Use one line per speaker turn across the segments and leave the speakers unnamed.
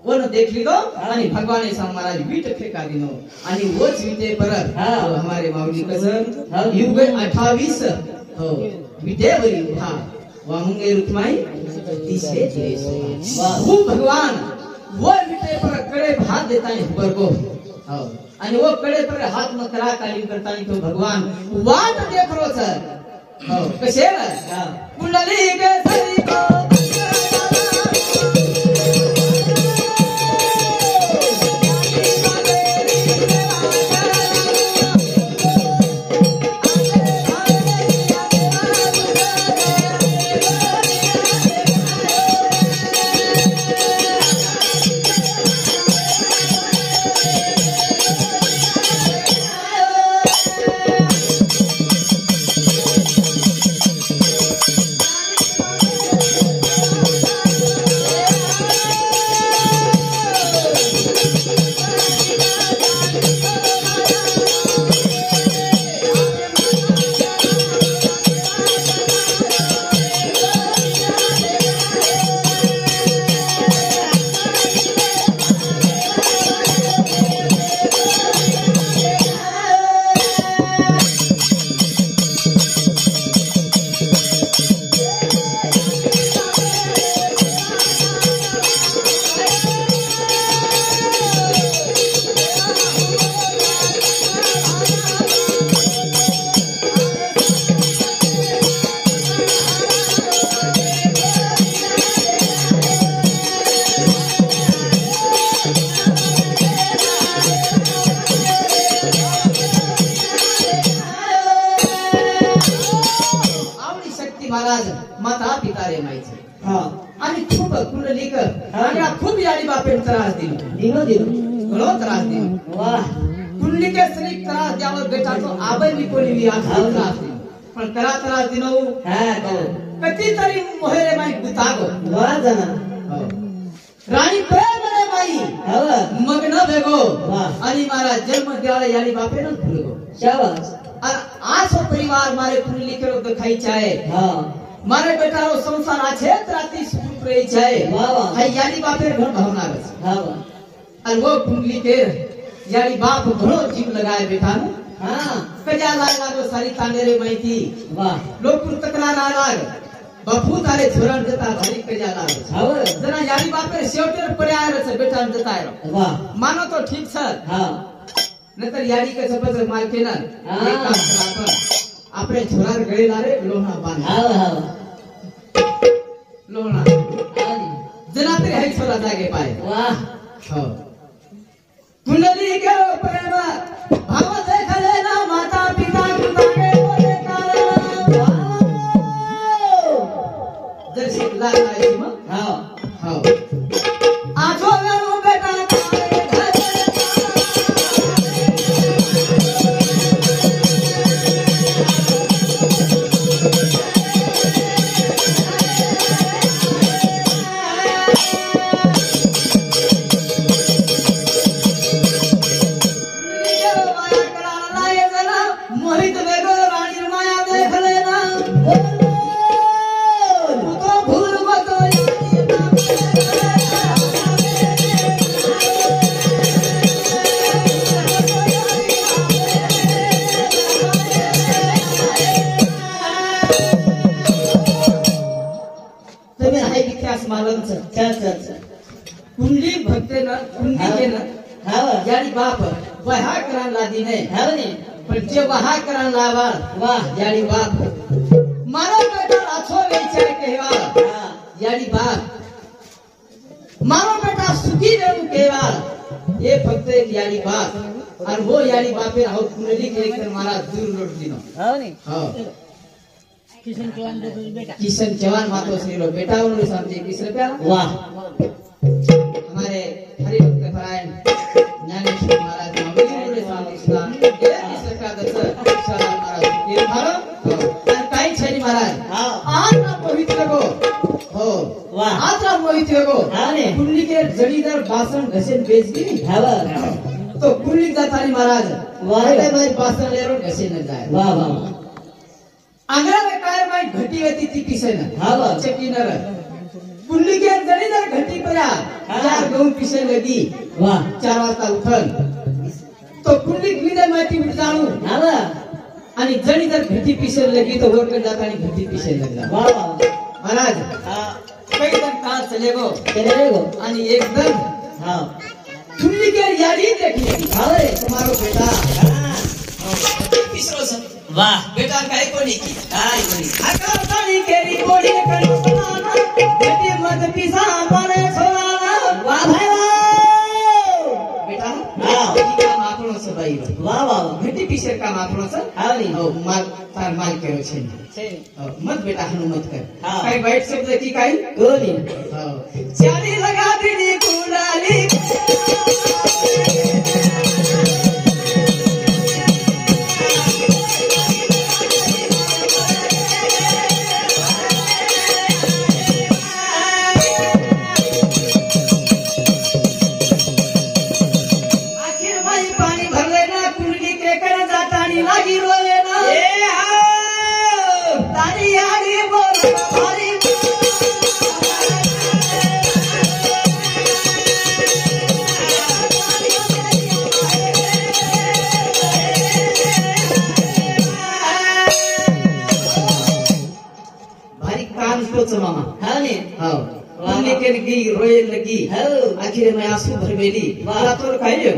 One देखली दो आणि भगवान सा महाराज वीट फेका दिनो आणि वोच विटे परत हमारे माऊली कसं युग 28 विटेवरी उभा वामुंगे रुक्माई तिसरे दिवस वो भगवान वो विटे पर कडे हात देताय बरगो आणि वो कडे पर हात न करा काली करताय तो भगवान वाट देखरो सर कसे कुंडली के सरी को माता पिता रे माहिती आणि खूप कुंडलिक आणि खूप याडी बापेन त्रास दिलो दिनो त्रास दिलो वाह कुंडलिके सरी त्रास द्यावर बेटाचो आबै विकोली त्रास दिलो पण त्रास दिनो कती तरी मोहरे माई गुतागो वाह जना राणी प्रेम रे माई मग्न भेगो आणि मारा जन्म द्याला याडी बापेन भूलगो शाबाश आसो परिवार मारे कुंडलिके रो खाई चाहे मारे बेटा रो संसार आछे राती सुख रही जाए हाय यानी बापेर घर भावना रस और वो कुंडली के यानी बाप घणो जीव लगाए बेटा कजा लागो सारी तानेरे माहिती लोकपुर तक्रार आलाग बापू तारे झोरण जता घरी कजा लागो जना यानी बापेर शेवटेर पड्या रस बेटा जता मानो तो ठीक छ नतर यानी के सबज मालके ना एक काम कर आपरे झोरार गळे लारे लोहा बांध लोहा जना तरी हाई छोरा जागे पाए वाह कुंडली के प्रेम भाव देखले ना माता पिता गुतागे बोले कारण दर्शित लागाय मग हां आजो नो बेटा कुंडली भक्ते ना कुंडली के ना यानी बाप वहा करान लादी ने पण जे वहा करान लावा वाह यानी बाप मारो बेटा आछो वेचे कहवा यानी बाप मारो बेटा सुखी रहू कहवा ये भक्ते यानी बाप और वो यानी बापे और कुंडली के एक मारा दूर लोट दिनो हां किशन जवान मातो श्रीलो बेटा उन्होंने समझे किस रुपया वाह हमारे हरि भक्त परायण ज्ञानेश्वर महाराज उन्होंने समझे इस्लाम ये सरकार दस सारा महाराज ये भारत काही छनी महाराज आज ना पवित्र को हो वाह आज ना पवित्र को कुंडली के जड़ीदार बासन घसेन बेच दी तो कुंडली जातानी महाराज वाह भाई बासन लेरो घसेन जाए वाह वाह आंध्रा में काय माई घटी होती थी किसे न चकीनर कुंडली के जड़ीदार घटी पया यार पिशे लगी
वाह
4 वाजता उठल तो कुंडलीक विदय माहिती जाणू
आला
आणि जणी जर घटी पिशे लगी तो वरकडे जाता आणि घटी पिशे लगला
वाह
महाराज कई दिन कहाँ चले गो आणि एकदम
हाँ
कुंडली के यारी देखी अरे तुम्हारो बेटा
वाह
बेटा काय कोणी की
काय कोणी
आका ताणी केरी कोडी करू सुनाना बेटी मत पिसा पाने छोराना
वाह भाई
बेटा
हाँ
का माखणो से भाई
वाह वाह
घटी पिशे का माखणो से
हाँ नी
हो माल तार माल केरो छे मत बेटा हनु मत कर
हाँ
काय वाईट शब्द की काय
कोणी
हो चाली लगा दीनी कुलाली मामा
हाँ नी
हाँ वाले के लगी रोए लगी
हाँ
आखिर में आंसू भरवेली वाला तो काहे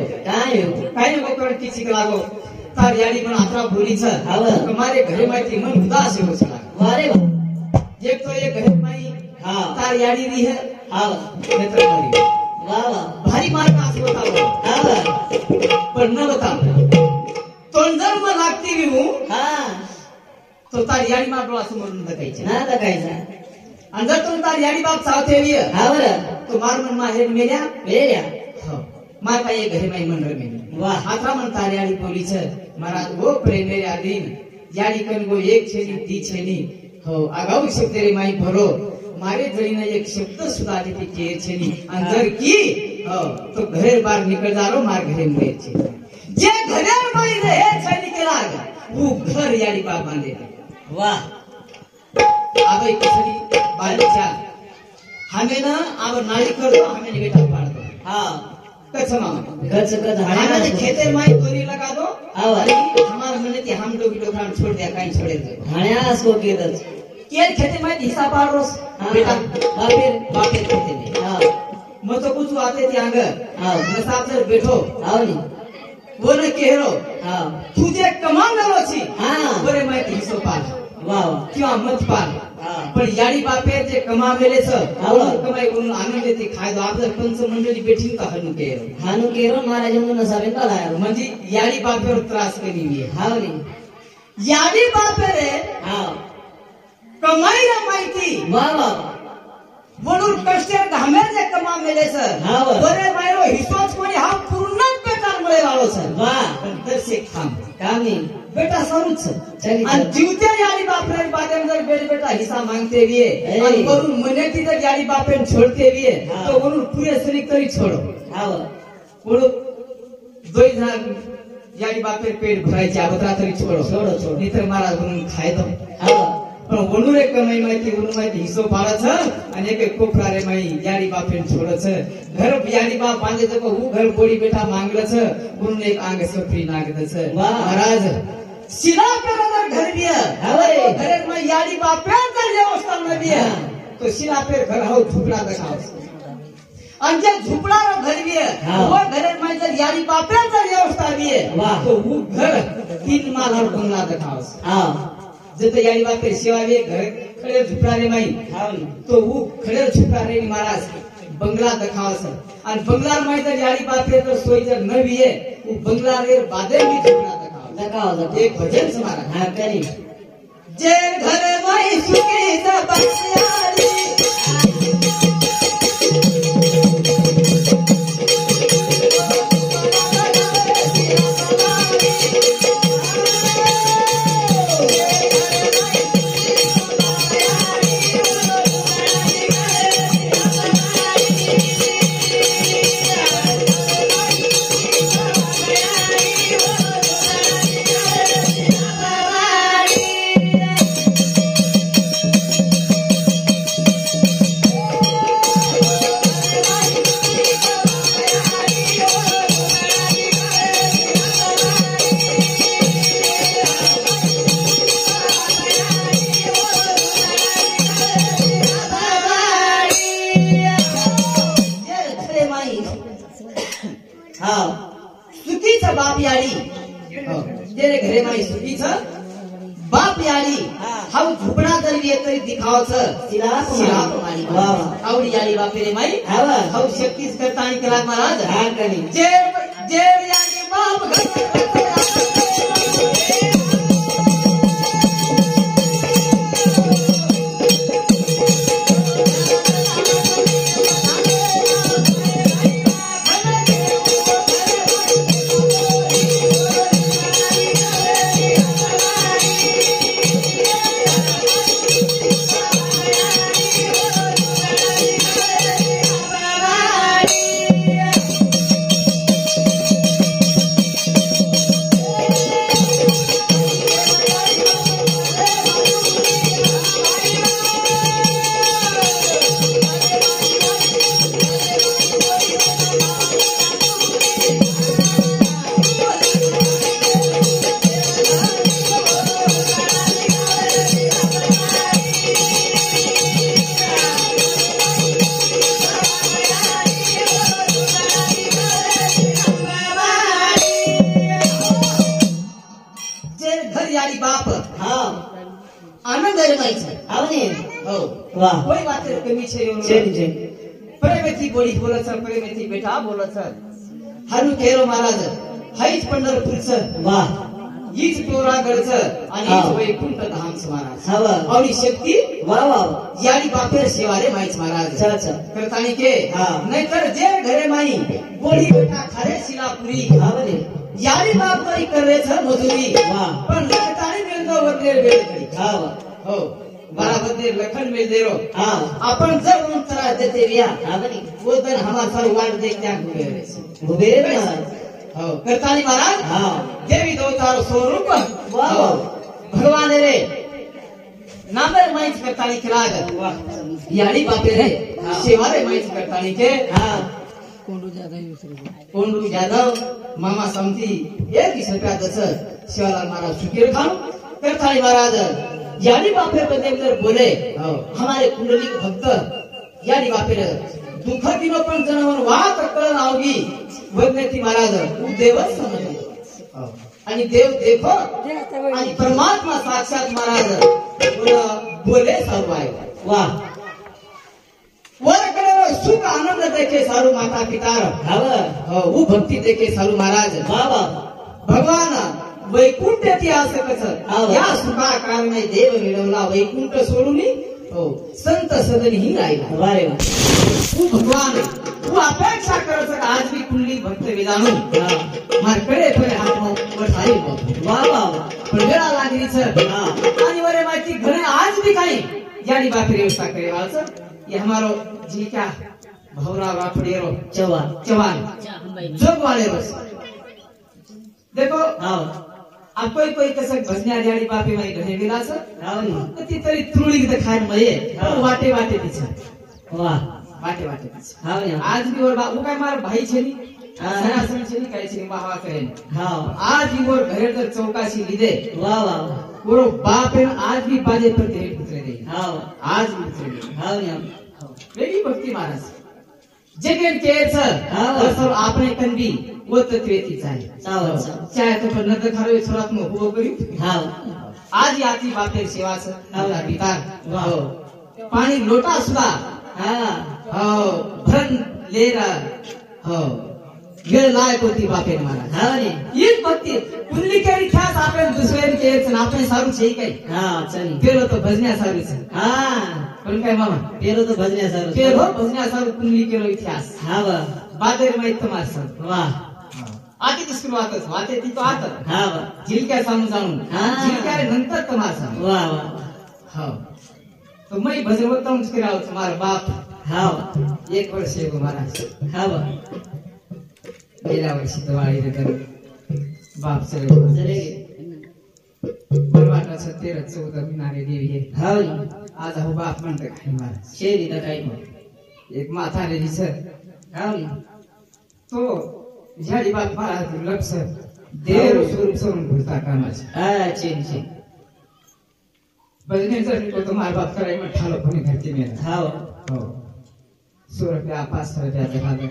को कर किसी का लागो तार यारी पण आत्रा बोली छ
हाँ
हमारे घरे माइती मन उदास हो छला
वारे
एक तो ये घरे माई
हाँ
तार यारी री है
हाँ
नेत्र मारी
वाह वाह
भारी मार का आंसू बताओ
हाँ
पर न बताओ तो जन्म लागती भी हूँ
हाँ
तो तार यारी मार डोळा समोर न दकायचे
ना दकायचा
अंदर तो तार यारी बाप सावते भी है
हाँ बरं
तो मार मन मा हेड मेल्या
वेऱ्या
हाँ मार का ये घरे माई मन रमेली
वाह
आत्रा मन तार यारी बोली छ महाराज वो प्रेम मेरे आदीन यारी कन गो एक छेनी दी छेनी हो आगाऊ शब्द रे माई भरो मारे जड़ीने एक शब्द सुधा देती केर छेनी अंदर की हो तो घरे बाहर निकल जारो मार घरे में छे जे घरे माई रहे छेनी के लाग वो घर यारी बाप बांधे
वाह
आवे कसरी बालिचा हमें ना आवर नाली कर दो हमें बेटा पाड़ दो
हाँ
कच्चा मामा
कच कच
हमारे खेते माई गोरी लगा दो
और
हमारे मन थी हम लोग लोग छोड़ दिया कहीं छोड़े दे
हाण्या सो केदच
केर खेते में हिस्सा पाड़ रोस बेटा बापेर खेते में
हाँ
मैं तो कुछ आते थे आगे
हाँ
मैं साथ से बैठो
हाँ नी
वो न केरो
हाँ
तुझे कमान लो छी
हाँ
बोले मैं हिस्सो पाल
वाह वाह
क्यों मत पाल
हाँ
पण याडी बापे जे कमा मेले छ
हाँ।
कमाई करून आनंद येते खाय दो आपलं पंच मंडळी बेठीन का हनु केरो
हानु केरो महाराज म्हणून नसावे का लाया
म्हणजे याडी बापेवर त्रास करी आहे
हाँ नी
याडी बापे रे
हाँ
कमाई रा माहिती
वाह वाह
म्हणून कष्टे घामे जे कमा मेले छ
हाँ
बरे मायरो हिस्सोच कोणी हा पूर्ण बेकार मिळे वालो छ
वाह
पण दर्शे खाम
काम नी
बेटा सरूच
चली
आणि जीवते याडी बापरे बादे जर बेटा हिस्सा मांगते भी है आणि वरून मनेती जर याडी बापेन छोड़ते भी है तो वरून पूरे शरीर तरी छोड़ो
हाँ
वरून दोई जण याडी बापेर पेट भरायचे अगोदर तरी छोड़ो
छोड़ो छोड़ो
नितर महाराज वरून खाय दो
हाँ
पण वरून एक कमाई माहिती वरून माहिती हिस्सो पाडा छ आणि एक कोपरा रे माई याडी बापेन छोड़ो छ घर याडी बाप बांधे तो वो घर बोड़ी बेटा मांगल छ वरून एक आंग सफरी नागद छ महाराज सिला पर अगर घर भी है
हवे
घर में याडी बापे तर व्यवस्था में भी है तो सिला पर घर हो झुपड़ा दिखाओ और जब झुपड़ा रो घर भी है वो घर में जब याडी बापे तर व्यवस्था भी है
वाह
तो वो घर 3 माल और बंगला दिखाओ
हाँ
जब याडी बापे सेवा भी घर खड़े झुपड़ा रे माई
हाँ
तो वो खड़े झुपड़ा रे महाराज बंगला दिखाओ सर और बंगला में जब याडी बापे तो सोई जब न भी है वो बंगला रे बादे भी झुपड़ा
लगाओ
एक भजन समारा
हाँ करी
जे घर में सुखी तपस्यारी
हा
सुखीचं बाप याडी तेरे घरे माई सुखीचं बाप याडी हा झुपडा जरी येत तरी दिखावचं शिला मारी आवडी याडी बापेरे माई हा शक्तीच करता आणि कलाक महाराज
हा कणी
जे याडी बाप कोई बात कमी छे प्रेमेची बोली बोलत प्रेमेची बेटा बोलत हरु केरो महाराज हाईच पंढरपूरचं
वाह
हीच टोरागडचं आणि हीच वैकुंठ धामच महाराज आणि शक्ती
वाह वाह
याडी बापेर शिवारे माईच महाराज करतानी के नाहीतर जे घरे माई बोली बेटा खरे शिलापुरी याडी बाप तरी करेच मजुरी पण लखतानी मिळतो वरले वेळ करी हो बराबर लखन मिल दे रो अपन जब उन तरह देते रिया वो दिन हमार सर वाट देख क्या घुबे हो करताली महाराज देवी देवतार स्वरूप भगवान रे नामे माइच करताली खिलाग याडी बापे रे सेवारे माइच करताली के कोंडू जादव मामा समती एक रुपया दस शिवालाल महाराज सुखीर खान करताली महाराज यानी बापे बदले बोले हमारे कुंडली भक्त यानी बापे दुःख दिनो पण जनावर वाट कळण आवगी वदनेती महाराज देवच समजले आणि देव देखो आणि परमात्मा साक्षात महाराज बोले सर्व आहे वाह वरकडे सुख आनंद देखे सारू माता पिता वो भक्ती देखे सारू महाराज बाबा भगवान वैकुंठ इतिहासकच या सुखा कारणे देव मिळवला वैकुंठ सोडून संत सदनी राहिला वारे वा तू भगवान तू अपेक्षा करत आज मी कुंडली भक्त विधानू मारकडे पण हात वर सारी वा वा पण वेळा लागलीच आणि वरे माहिती घरे आज भी काही यानी बापरी व्यवस्था करे वाच ये हमारो जी क्या भौरा राठोड़ेरो चवान जोग वाले बस देखो अब कोई कसं भजन्या याडी बापे माई घरे विलास ती तरी तुळी देखाय मये वाटे वाटे तिचा वाह वाटे वाटे तिचा आज भी और बाबू काय मार भाई छेनी सनासन छेनी काय छेनी वाह वाह करेन आज भी और घरे तर चौकाशी लिदे वाह वाह और बाप आज भी बाजे पर तेरे पुत्र दे आज भी पुत्र दे वेगी भक्ती महाराज जगन केच सब आपने कनबी वो तत्वेतीच आहे चाहे तो पण नंतर खरं सुरात मग हो करी आज याची बापे सेवाच आपला पितार हो पाणी लोटा सुद्धा हो भरण लेरा हो वेळ लायक होती बापे महाराज हीच भक्ती कुंडली के इतिहास आपण दुसरे केच आपण सारू छे काय चल गेलो तो भजन्या सारूच पण काय मामा पेलो तो भजन्या सारू पेलो भजन्या सारू कुंडली केलो इतिहास बादर माहित तुम्हाला वाह आधी दिसलो आताच वाटे ती तो आता झिलक्या सांगून जाऊन झिलक्या नंतर तमाशा वाह वाह हो तो मैं भजवत हूं उसके राव तुम्हारा बाप हां एक वर्ष है महाराज हां गेल्या वर्षी दिवाळी रे बाप चले परवाना 13 14 महिना देवी है हां आज हो बाप म्हणते काय महाराज शेरी तर काय एक माथा रे सर हां तो झाडी बाप महाराज लक्ष देव स्वरूप सोडून भूलता कामाचे छे भजने जर को तुम्हारा बाप कराई में ठालो कोणी घरती में हां हो 100 रुपया 500 रुपया दिखा दे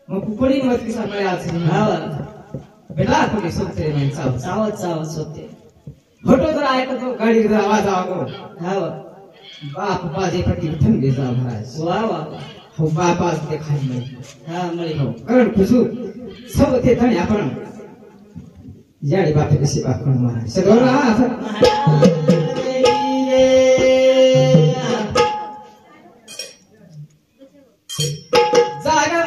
मग कोणी मत की सकाळी आज
हा
बेटा कोणी सोबते नाही
चावत चावत होते
फोटो जर ऐकतो गाडी जर आवाज आगो
हा
बाप बाजे पट्टी थंडी जा महाराज
वा वा
हो बापास ते खाई नाही
हा मळी
हो कारण खुशू सब ते धणे आपण जाडी बापे कशी बाप कोण महाराज सगळं जागा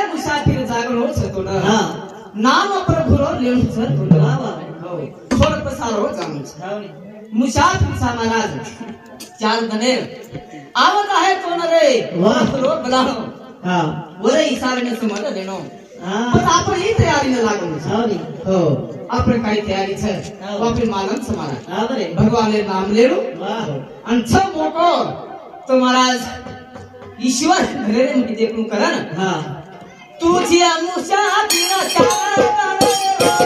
मुसाफिर नाम प्रभुरो लेण सर तुला हो थोर पसारो जाणून मुसाफिर सा महाराज चाल दने आवत आहे कोण रे वाह रो बलानो हां वरे इशारे समज देनो पण आपण ही तयारी न लागू हो आपण काही तयारी छे आपण मानन समाना हां बरे भगवान ने नाम लेरो वाह आणि सब मोको तो महाराज ईश्वर घरे में देखू करन हां तुझी मुसाफिर चाल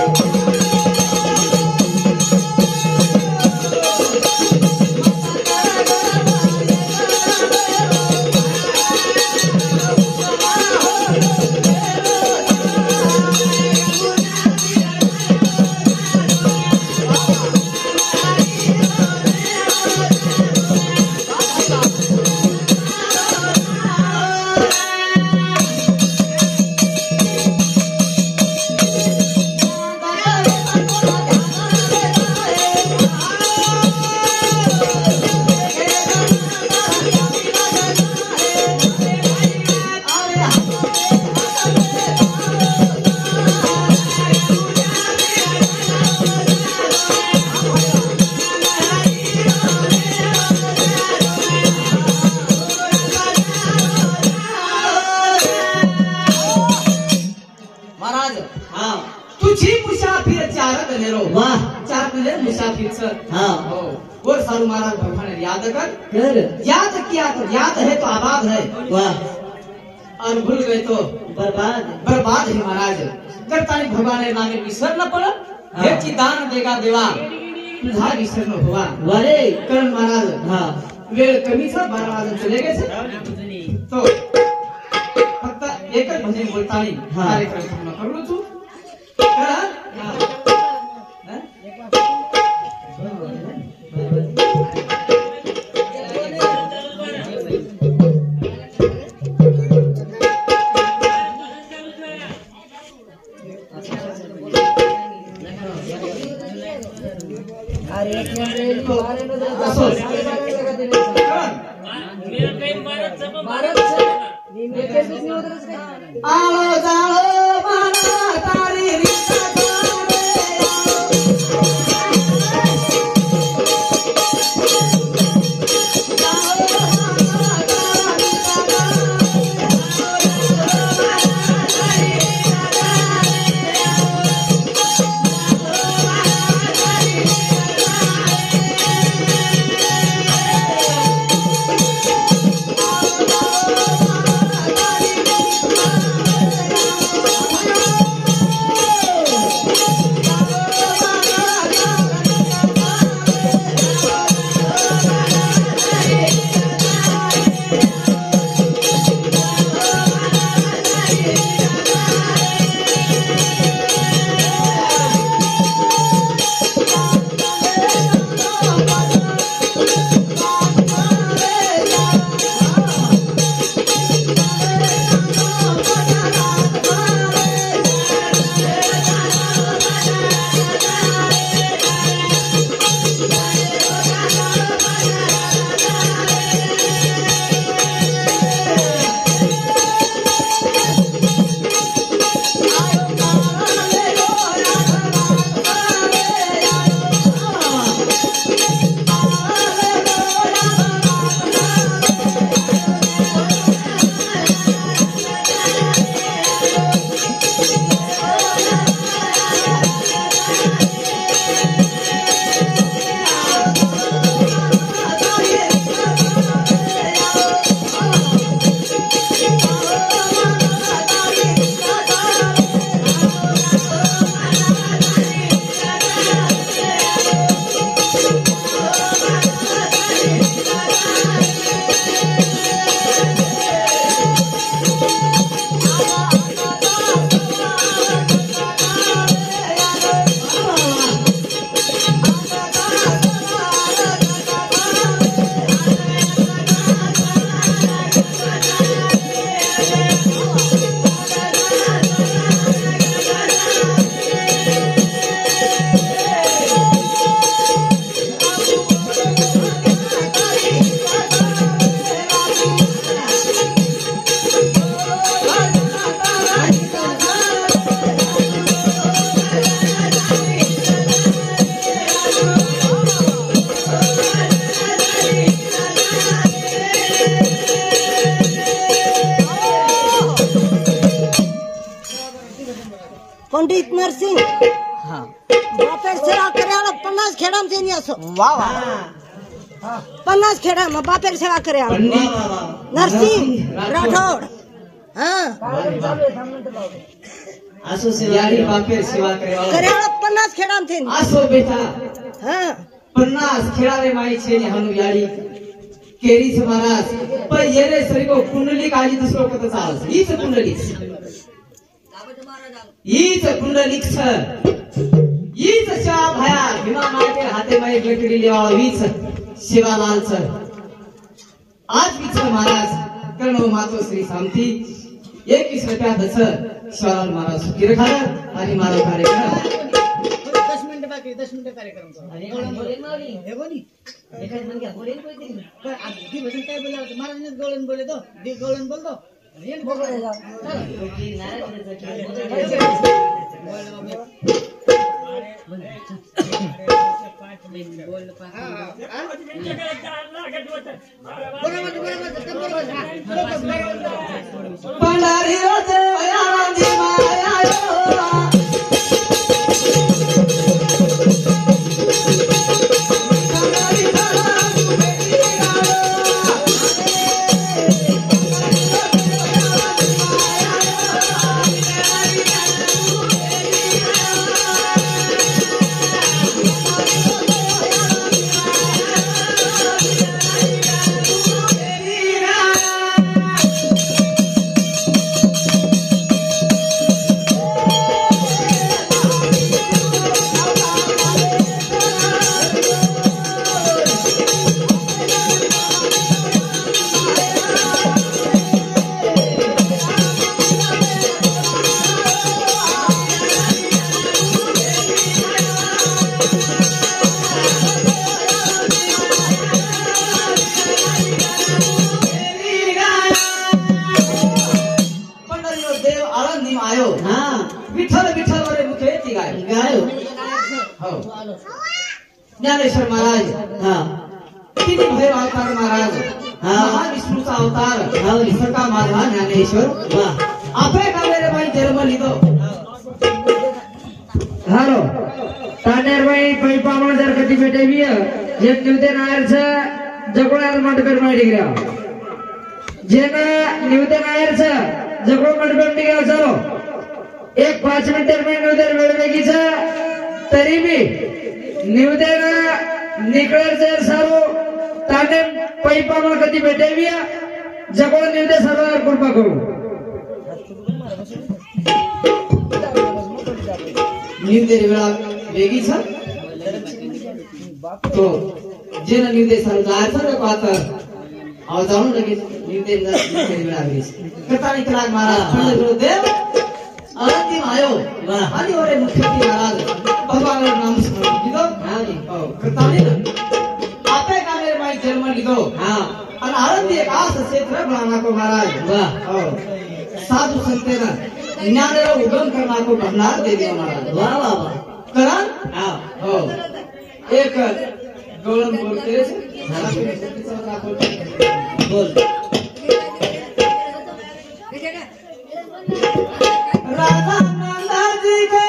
मुसाफिर सर हाँ हो और सारू महाराज भगवान ने याद कर याद किया तो याद है तो आबाद है वाह और भूल गए तो बर्बाद है महाराज करता नहीं भगवान ने नामे विसर न पड़ा ये की दान देगा देवा तुझा विसर न हुआ वारे करण महाराज हाँ वेळ कमी था 12 वाजून चले गए तो फक्त एकच भजन बोलता नहीं कार्यक्रम पूर्ण करू तू
पंडित नरसिंग बापेर सेवा करायला 50 खेडामध्ये नाही असो
वाह
50 खेडा मग बापेर सेवा करायला नरसिंग राठोड
असो याडी बापेर सेवा
करायला 50 खेडामध्ये
असो बेटा 50 खेळारे माई छे ने हनु याडी केरीच महाराज पण येरे सरी को कुंडली काजी दुसरो कत चाल हीच कुंडली हीच सेवा भया भीमा माते हाते माई गटडी लेवा हीच शिवालाल सर आज हीच महाराज करणो मातो श्री शांती 21 रुपया दस शिवालाल महाराज सुखी रखा आणि मारो कार्यक्रम
10 मिनिट कार्यक्रम आणि बोले मावली हे बोली एखाद मन क्या बोले कोई दिन पर आधी भजन काय बोला महाराज ने गोलन बोले तो दे गोलन बोल दो ये बोले जा
पंडारी रे आनंदी माया ज्ञानेश्वर महाराज किती भैरव अवतार महाराज महाविष्णूचा अवतार सका माझा ज्ञानेश्वर आपे का मेरे भाई जन्म लिदो
हालो तानेर भाई पैपामण जर कधी भेटेवी जे निवते नायरचा जगोळाल मंडपेर माडी गया जेना निवते नायरचा जगोळ मंडपेर निघा चलो एक 5 मिनिट में निवते वेळ वेगीचा तरी भी निवदेना निकळर जर सारो ताने पैपामण कधी भेटेवी जगोळ निवते सर्वांवर कृपा करू
निवदे वेळा वेगीच तो जेना निवदे सर जायचं पातर आव जाऊन लगेच निवदे वेळा वेगीच कथानी कलाक महाराज गुरुदेव आनंदी आयो आणि ओरे मुख्यती महाराज भगवान नाम स्मरण कीधो कथानी आपे का मेरे माई जन्म लीधो आणि आनंदी एक आस क्षेत्र बनाना को महाराज साधु संतेना ज्ञानेला उगम करना को भंडार दे दिया महाराज वाह वाह वाह करण हो एक गौरव बोलते बोल राधा नंदा जी के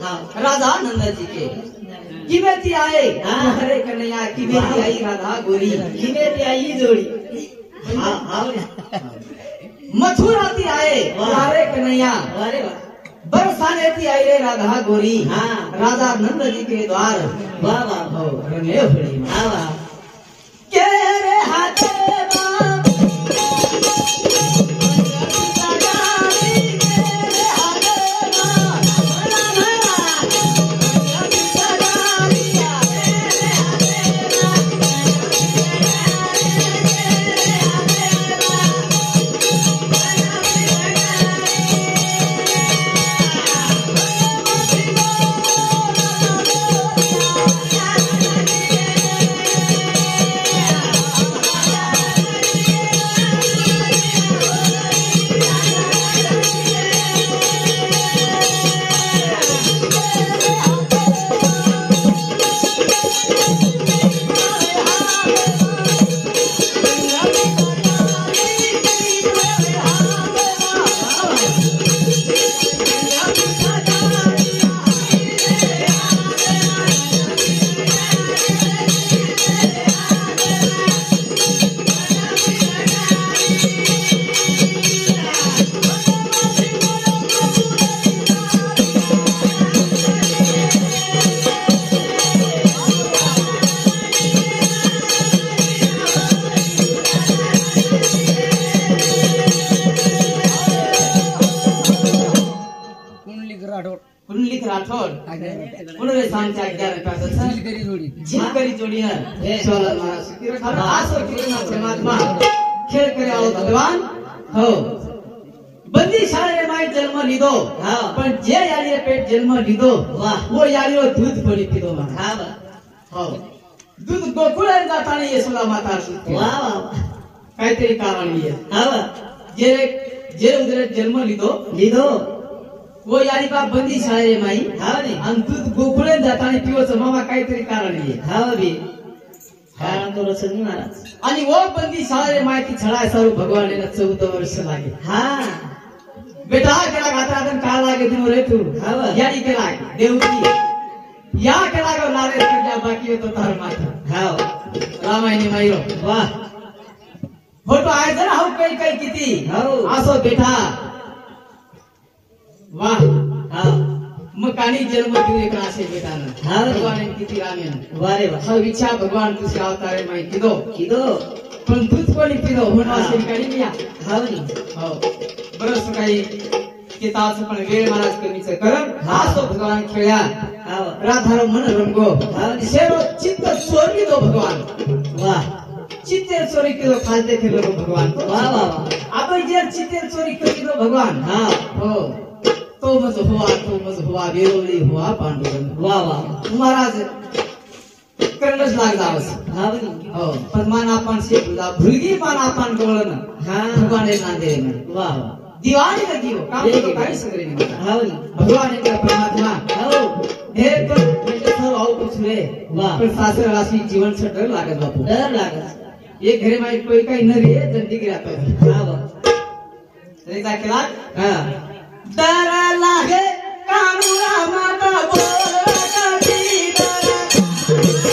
राधा नंद जी के किमेती आए हरे कन्हैया किमेती आई राधा गोरी
किमेती आई जोड़ी
मथुराती आए हरे कन्हैया
अरे वाह
बरसाने थी आई रे राधा गोरी राधा नंद जी के द्वार
वाह वाह
हो रंगे हुई
वाह वाह
के रे हाथे पुंडलिक राठौड़ उन्होंने सांचा 11 का झिलकरी जोड़ी है 16 महाराज अब आसो किरण परमात्मा खेल करे आओ भगवान हो बंदी शाळे माई जन्म लीधो पण जे यारी पेट जन्म लीधो वो यारीरो दूध कोणी पीधो हो दूध गोकुळात जाताना यशोदा माता वाह वाह काहीतरी कारण आहे जे उदरे जन्म लीधो वो यारी बाप बंदी शाळे माई आणि दूध गोकुळात जाताना पिवचं मामा काहीतरी कारण आहे
कारण तो रचन महाराज
आणि वो बंदी शाळे माहिती छळाय सर्व भगवान 14 वर्ष लागे बेटा केला घातरातून काळ लागे तू रे तू यारी केला देवकी या केला गो लारे तुझ्या बाकी होतो तार माता रामायणी माईरो वाह फोटो आहे जरा हाऊ काही किती असो बेटा वाह मग कानी जन्म दिले का असे बेटानं भगवान किती रामेन
वारे वाह
हा विचार भगवान तुझे अवतारे माई किदो पण दूध कोणी पिदो म्हणून असे काही मिया हो बरंच काही किताचं पण वेळ महाराज कमीचं करम असो भगवान खेळ्या राधार मन रंगो सेरो चित्त चोरी दो भगवान वाह चित्ते चोरी किदो खालते खेलो भगवान वाह वाह आपण जे चित्ते चोरी किदो भगवान हो तो मज हुआ वेरोली हुआ पांडुरंग वाह वाह महाराज करणच लागलावस हो पद्मान आपण शेपुला भुलगी पान आपण गोळन भगवाने नांदे वाह दिवाणी का जीव काम तो काही सगळे नाही भगवान एक परमात्मा हो हे पण म्हणजे सर्व आऊ कुछ रे वाह पण सासर राशी जीवन से डर लागत बापू डर लागत एक घरे माई कोई काही न रे दंडी गिरातो वाह रे जा केला डर लागे कानुरा माता बोल कधी डर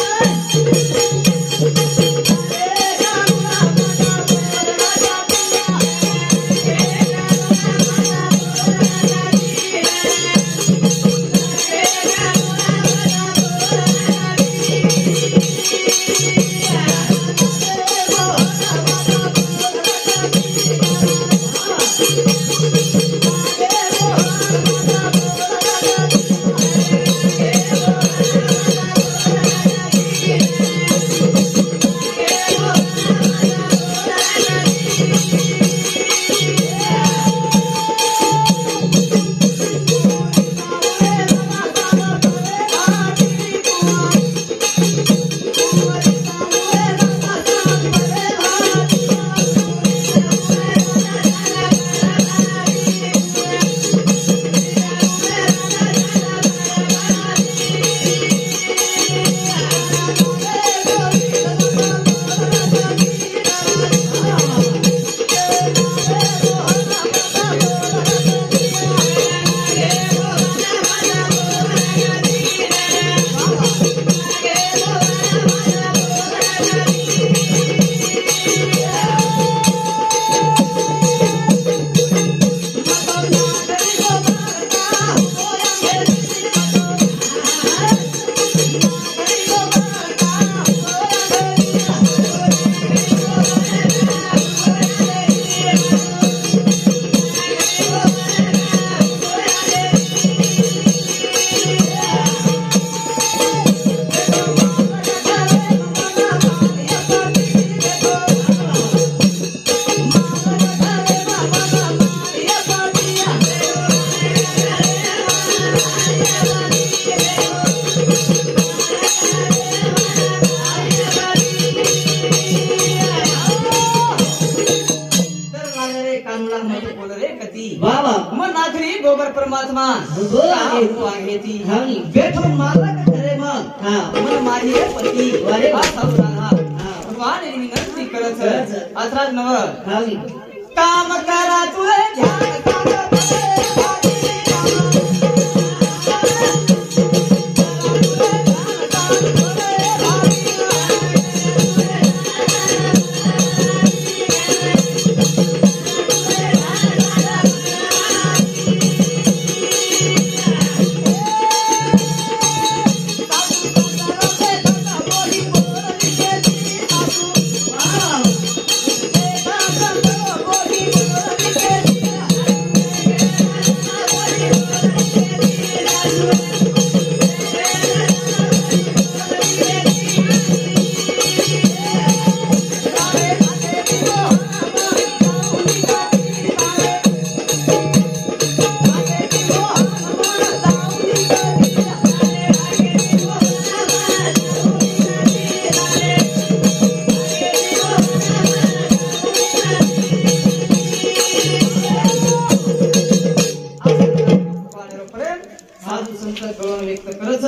मान
हो, आहे.
आहे ती
हा नी.
बेठून मारला का खरे मग
हा.
मन माझी हे पती
वारे.
हा सावरा हा
हा.
भगवान यांनी विनंती करत
करत.
आत्रात नव
हा नी.
काम करा तुझे ध्यान काम साधू संत कळून व्यक्त करत